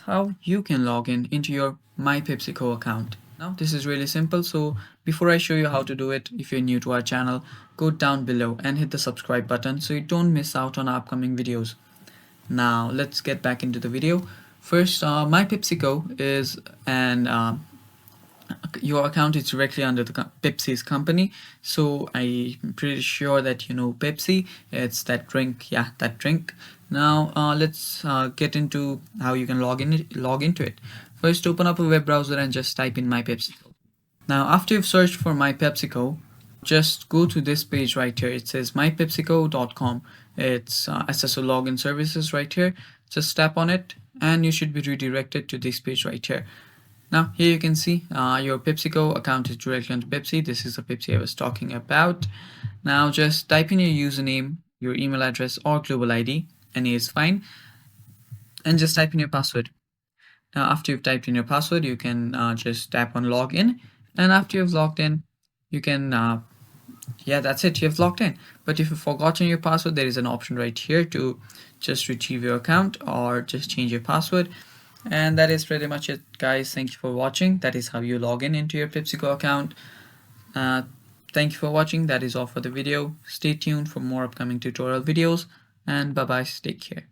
how you can log in into your My PepsiCo account. Now this is really simple, so before I show you how to do it, if you're new to our channel, go down below and hit the subscribe button so you don't miss out on our upcoming videos. Now let's get back into the video. First, My PepsiCo is an your account is directly under the Pepsi's company, so I'm pretty sure that you know Pepsi. It's that drink, yeah, that drink. Now let's get into how you can log into it. First, open up a web browser and just type in My PepsiCo. Now after you've searched for My PepsiCo, just go to this page right here. It says mypepsico.com. It's SSO login services right here. Just tap on it and you should be redirected to this page right here. Now here you can see your PepsiCo account is directly onto Pepsi. This is the Pepsi I was talking about. Now just type in your username, your email address or global ID. Any is fine. And just type in your password. Now after you've typed in your password, you can just tap on login. And after you've logged in, you can yeah, that's it, you've logged in. But if you've forgotten your password, there is an option right here to just retrieve your account or just change your password. And that is pretty much it, guys. Thank you for watching. That is how you log in into your PepsiCo account. Thank you for watching. That is all for the video. Stay tuned for more upcoming tutorial videos, and bye bye. Take care.